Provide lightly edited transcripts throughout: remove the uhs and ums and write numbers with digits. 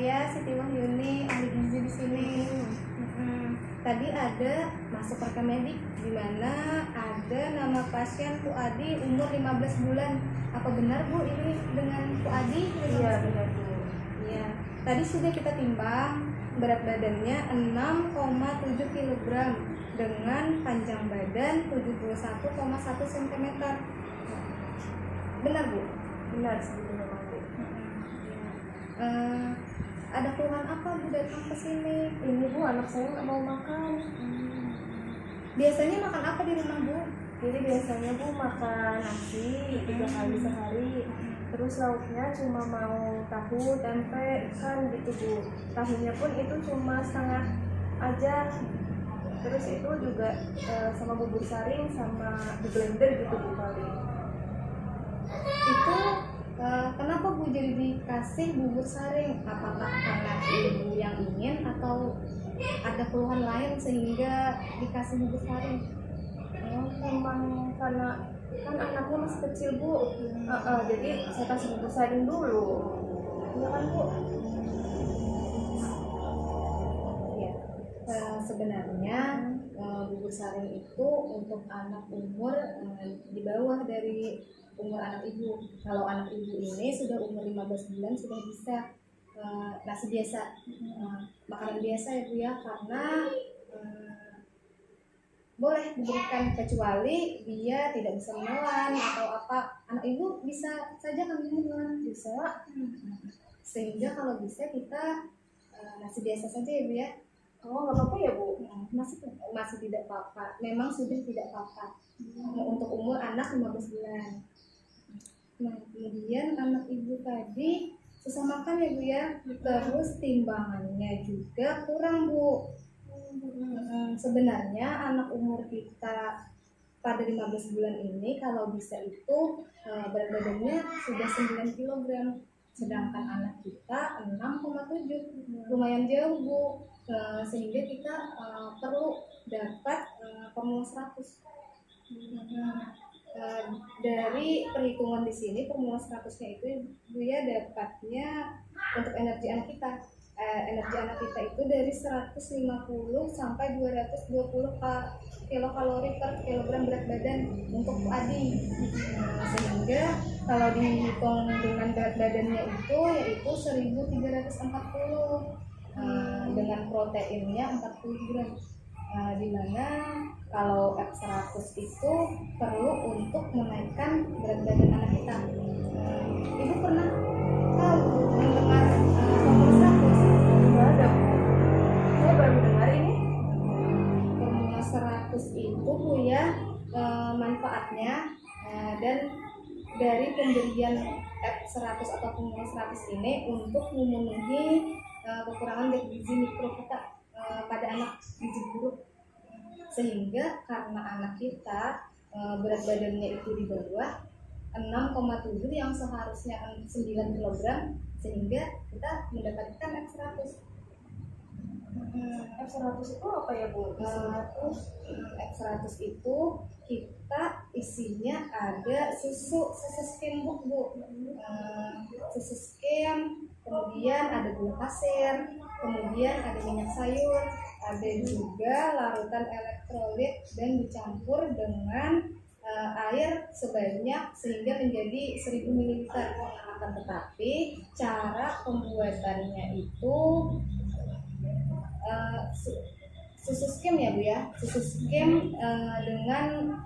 saya Siti Wahyuni, ahli gizi di sini. Tadi ada masuk rekam medik di mana ada nama pasien Fuadi umur 15 bulan. Apa benar Bu ini dengan Fuadi? Iya benar Bu. Iya. Tadi sudah kita timbang berat badannya 6,7 kg dengan panjang badan 71,1 cm. Benar Bu? Benar sebetulnya Bu. Ada keluhan apa Bu datang ke sini? Ini Bu, anak saya nggak mau makan. Biasanya makan apa di rumah Bu? Jadi biasanya Bu makan nasi 3 kali sehari. Terus lauknya cuma mau tahu, tempe, ikan gitu Bu. Tahunya pun itu cuma setengah aja. Terus itu juga sama bubur saring sama di blender gitu Bu paling. Itu kenapa Bu jadi dikasih bubur saring? Apakah karena ibu yang ingin atau ada keluhan lain sehingga dikasih bubur saring? Memang karena kan anaknya masih kecil Bu. Jadi saya kasih bubur saring dulu. Iya kan Bu? Ya, sebenarnya bubur saring itu untuk anak umur di bawah dari umur anak ibu. Kalau anak ibu ini sudah umur 15 bulan sudah bisa nasi biasa, makanan biasa ya Bu ya, karena boleh diberikan kecuali dia tidak bisa menelan atau apa. Anak ibu bisa saja kan menelan, bisa. Sehingga kalau bisa kita nasi biasa saja ya Bu ya. Oh nggak apa-apa ya Bu? Masih tidak apa-apa. Memang sudah tidak apa-apa untuk umur anak 15 bulan. Nah, kemudian anak ibu tadi susah makan ya Bu ya, terus timbangannya juga kurang Bu. Sebenarnya anak umur kita pada 15 bulan ini kalau bisa itu berat badannya sudah 9 kg, sedangkan anak kita 6,7, lumayan jauh Bu. Sehingga kita perlu dapat formula 100. Dari perhitungan di sini formula 100-nya itu Bu ya dapatnya untuk energi anak kita. Energi anak kita itu dari 150 sampai 220 kilokalori per kilogram berat badan untuk Fuadi. Sehingga kalau dihitung dengan berat badannya itu yaitu 1340 dengan proteinnya 40 gram. Di mana kalau F100 itu perlu untuk menaikkan berat badan anak kita. Ibu pernah tahu mendengar formula 100? Nggak ada Bu. Saya baru dengar ini. Formula 100 itu Bu ya manfaatnya dan dari pemberian F100 atau formula 100 ini untuk memenuhi kekurangan gizi mikro kita pada anak gizi buruk, sehingga karena anak kita berat badannya itu di bawah 6,7 yang seharusnya 9 kg, sehingga kita mendapatkan F100. F100 itu apa ya Bu? F100 itu kita isinya ada susu skim Bu. Susu skim, kemudian ada gula pasir, kemudian ada minyak sayur, ada juga larutan elektrolit dan dicampur dengan air sebanyak sehingga menjadi 1000 ml. Akan tetapi cara pembuatannya itu susu skim ya Bu ya. Susu skim dengan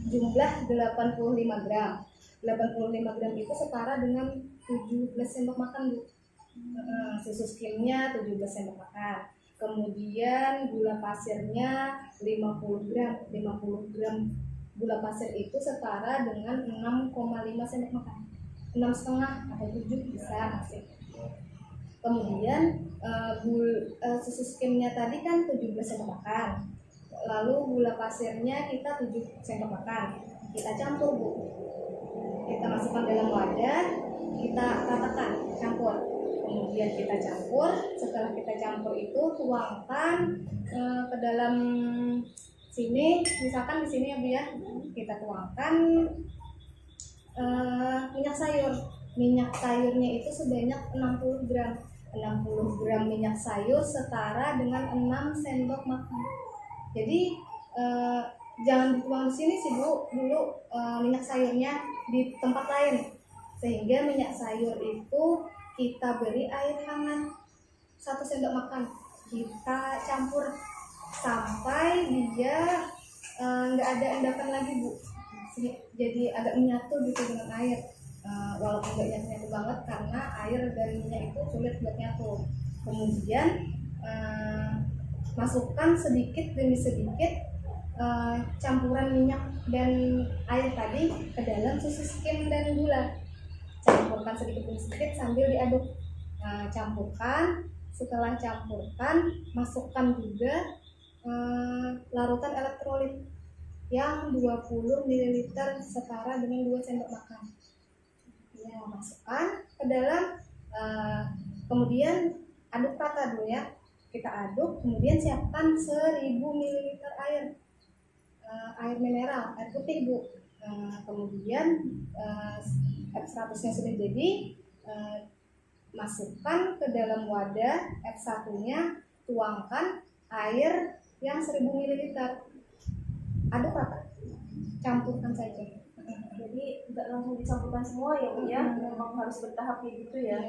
jumlah 85 gram. 85 gram itu setara dengan 17 sendok makan Bu. Susu skimnya 17 sendok makan. Kemudian gula pasirnya 50 gram. 50 gram gula pasir itu setara dengan 6,5 sendok makan. 6,5 atau 7 bisa masih. Kemudian susu skimnya tadi kan 17 sendok makan. Lalu gula pasirnya kita 7 sendok makan. Kita campur Bu. Kita masukkan dalam wadah, kita ratakan, campur. Kemudian kita campur. Setelah kita campur itu tuangkan ke dalam sini. Misalkan di sini ya Bu ya. Kita tuangkan minyak sayur. minyak sayurnya itu sebanyak 60 gram. 60 gram minyak sayur setara dengan 6 sendok makan. Jadi jangan dituang di sini sih Bu, dulu minyak sayurnya di tempat lain, sehingga minyak sayur itu kita beri air hangat 1 sendok makan, kita campur sampai dia nggak ada endapan lagi Bu, jadi agak menyatu gitu dengan air. Walaupun nggak nyatu banget karena air dari minyak itu sulit buat nyatu. Kemudian masukkan sedikit demi sedikit campuran minyak dan air tadi ke dalam susu skim dan gula. Campurkan sedikit demi sedikit sambil diaduk. Campurkan. Setelah campurkan, masukkan juga larutan elektrolit yang 20 ml setara dengan 2 sendok makan. Ya, masukkan ke dalam, kemudian aduk rata dulu ya. Kita aduk, kemudian siapkan 1000 ml air mineral, air putih Bu. Kemudian F100-nya sudah jadi, masukkan ke dalam wadah F1-nya, tuangkan air yang 1000 ml, aduk rata, campurkan saja. Jadi nggak langsung dicampurkan semua ya Bu ya, memang harus bertahap kayak gitu ya.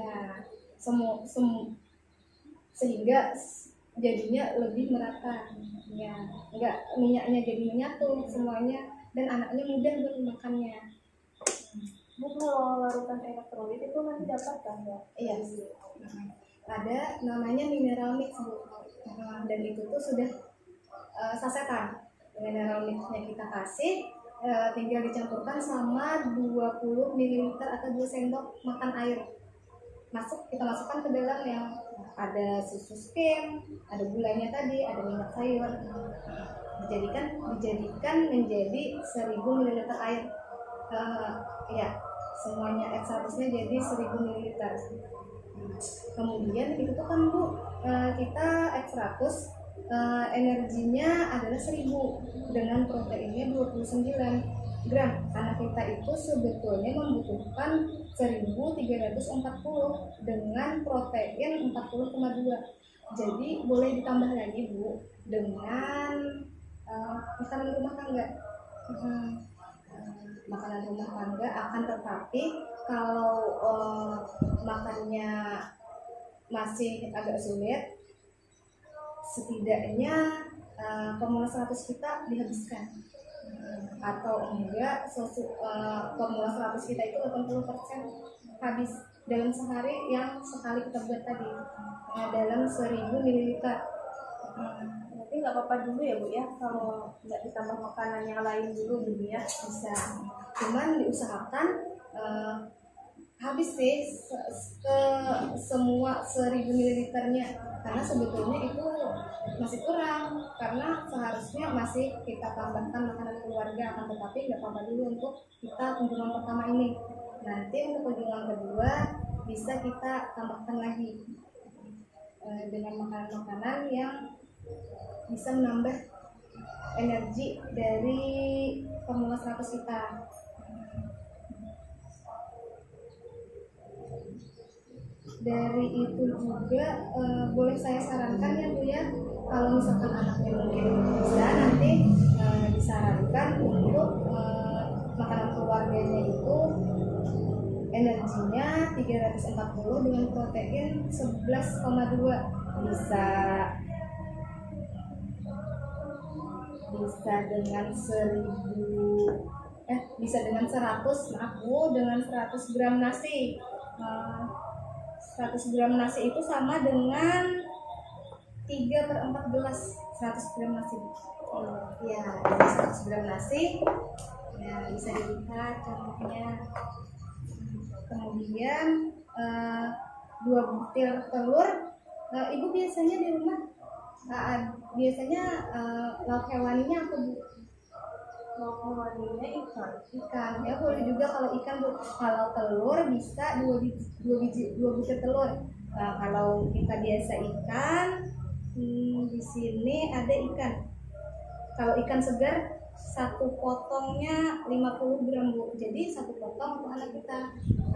Sehingga jadinya lebih merata ya, enggak minyaknya jadi menyatu semuanya dan anaknya mudah buat makannya. Bu, kalau larutan elektrolit itu nanti dapat kan ya? Iya, ada namanya mineral mix Bu, dan itu tuh sudah sasetan. Mineral mixnya kita kasih, tinggal dicampurkan sama 20 ml atau 2 sendok makan air. Kita masukkan ke dalam yang ada susu skim, ada gulanya tadi, ada minyak sayur. Dijadikan menjadi 1000 ml air. Ya, semuanya F100-nya jadi 1000 ml. Kemudian itu tuh kan Bu, kita F100 energinya adalah 1000 dengan proteinnya 29 gram. Anak kita itu sebetulnya membutuhkan 1340 dengan protein 40,2. Jadi boleh ditambah lagi Bu dengan makanan rumah tangga. Makanan rumah tangga akan, tetapi kalau makannya masih agak sulit, setidaknya formula 100 kita dihabiskan, atau enggak formula 100 kita itu 80% habis dalam sehari yang sekali kita buat tadi, dalam 1000 ml. Berarti nggak apa-apa dulu ya Bu ya, kalau nggak ditambah makanan yang lain dulu gitu ya? Bisa, cuman diusahakan habis sih ke semua 1000 ml-nya, karena sebetulnya itu masih kurang, karena seharusnya masih kita tambahkan makanan keluarga, akan tetapi nggak apa-apa dulu untuk kita kunjungan pertama ini. Nanti untuk kunjungan kedua bisa kita tambahkan lagi dengan makanan-makanan yang bisa menambah energi dari formula 100 kita. Dari itu juga boleh saya sarankan ya Bu ya, kalau misalkan anaknya mungkin bisa, nanti disarankan untuk makanan keluarganya itu energinya 340 dengan protein 11,2. Bisa dengan 100, maaf Bu, dengan 100 gram nasi. 100 gram nasi itu sama dengan 3/14 100 gram nasi. Ya, 100 gram nasi. Ya, bisa dilihat contohnya. Kemudian 2 butir telur. Ibu biasanya di rumah lauk hewaninya apa Bu? Lauk hewaninya Ikan ya, boleh juga kalau ikan Bu. Kalau telur bisa 2 butir telur. Kalau kita biasa ikan, di sini ada ikan. Kalau ikan segar, 1 potongnya 50 gram Bu. Jadi 1 potong untuk anak kita.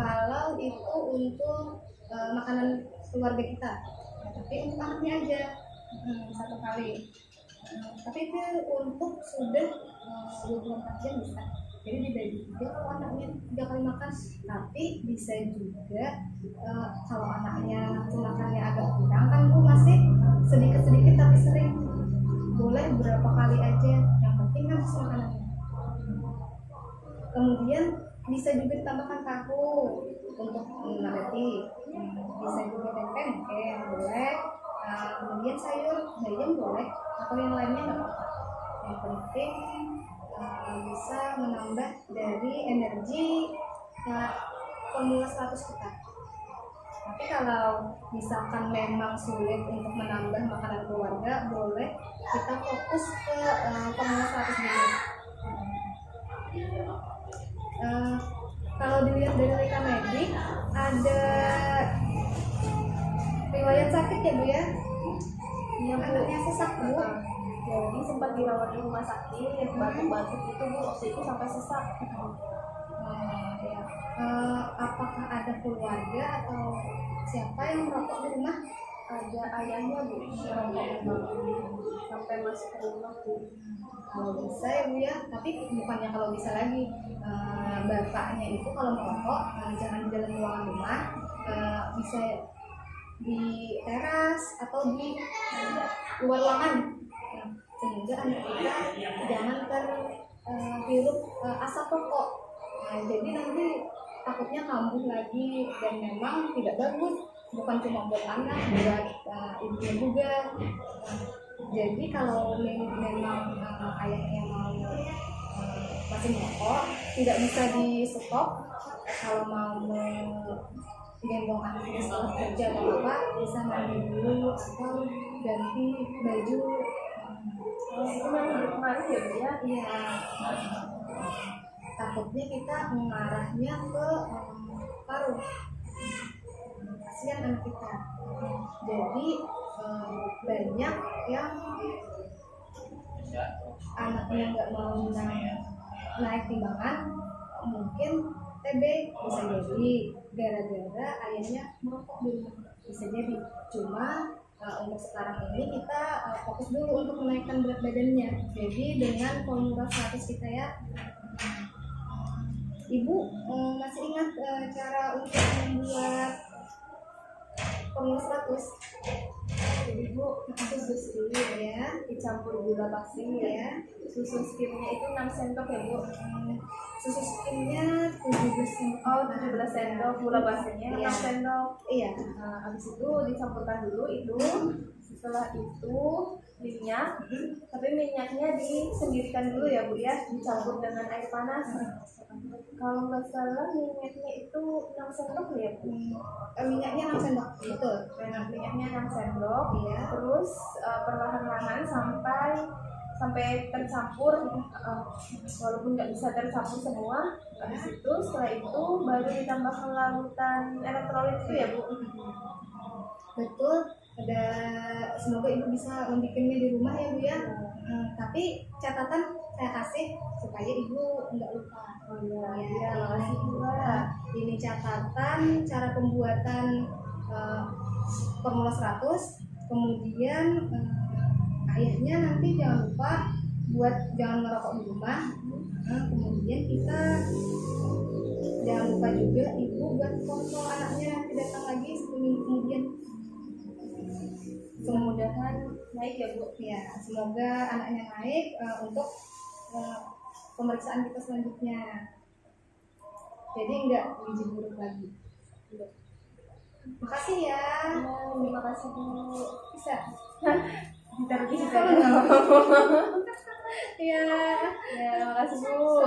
kalau itu untuk makanan keluarga kita. Tapi untuk anaknya aja 1 kali. Tapi itu untuk sudah 24 jam bisa. Jadi dibagi 3 kalau anaknya 3 kali makan. Tapi bisa juga kalau anaknya nafsu makannya agak kurang kan Bu, masih sedikit-sedikit tapi sering, boleh berapa kali aja, yang penting kan makanannya. Kemudian bisa juga ditambahkan tahu untuk mengadati, bisa juga tempe mungkin boleh. Kemudian sayur bayam boleh, atau yang lainnya nggak apa-apa. Yang penting bisa menambah dari energi Formula 100 kita. Tapi kalau misalkan memang sulit untuk menambah makanan keluarga, boleh kita fokus ke Formula 100 dulu. Kalau dilihat dari rekam medik, ada riwayat sakit ya Bu ya? Iya Bu. Anaknya sesak Bu. Jadi sempat dirawat di rumah sakit, batuk-batuk itu Bu, waktu itu sampai sesak. Ya. Apakah ada keluarga atau siapa yang merokok di rumah? Ada ayahnya Bu, sampai masuk ke rumah Bu. Kalau bisa ya Bu ya, tapi bukannya kalau bisa lagi, bapaknya itu kalau merokok jangan di dalam ruangan rumah, bisa di teras atau di luar ruangan, sehingga anak kita jangan terhirup asap rokok. Jadi nanti takutnya kambuh lagi, dan memang tidak bagus, bukan cuma buat anak, buat ibunya juga. Jadi kalau memang ayahnya mau masih merokok, tidak bisa di stop. Kalau mau gendong anaknya setelah kerja atau apa, bisa mandi dulu atau ganti baju. Itu memang berpengaruh ya Bu ya? Iya. Takutnya kita mengarahnya ke paru. Kasihan anak kita. Jadi banyak yang anaknya nggak mau naik timbangan, mungkin TB, bisa jadi gara-gara ayahnya merokok di rumah, bisa jadi. Cuma untuk sekarang ini kita fokus dulu untuk menaikkan berat badannya. Jadi dengan Formula 100 kita ya. Ibu masih ingat cara untuk membuat Formula 100? Jadi Bu, susu dulu ya, dicampur gula pasir ya. Susu skimnya itu 6 sendok ya Bu? Susu skimnya 17 sendok. Oh, 17 sendok, gula pasirnya 6 Iya. sendok. Iya. Habis itu dicampurkan dulu itu. Setelah itu minyak, tapi minyaknya disendirikan dulu ya Bu ya, dicampur dengan air panas. Kalau nggak salah minyaknya itu 6 sendok ya Bu? Minyaknya 6 sendok, betul. Minyaknya 6 sendok, Iya. terus perlahan-lahan sampai tercampur, walaupun nggak bisa tercampur semua. Habis itu setelah itu baru ditambahkan larutan elektrolit itu ya Bu? Betul. Semoga Ibu bisa membikinnya di rumah ya Bu ya. Tapi catatan saya kasih supaya Ibu nggak lupa. Oh iya, makasih Bu. Ini catatan cara pembuatan Formula 100. Kemudian ayahnya nanti jangan lupa jangan merokok di rumah. Kemudian kita jangan lupa juga Ibu buat kontrol anaknya nanti datang lagi 1 minggu kemudian. Mudah-mudahan naik ya Bu. Ya, semoga anaknya naik untuk pemeriksaan kita selanjutnya. Jadi enggak gizi buruk lagi. Makasih ya. Terima kasih Bu. Bisa. Ditaruh di situ. Iya. Ya, makasih Bu.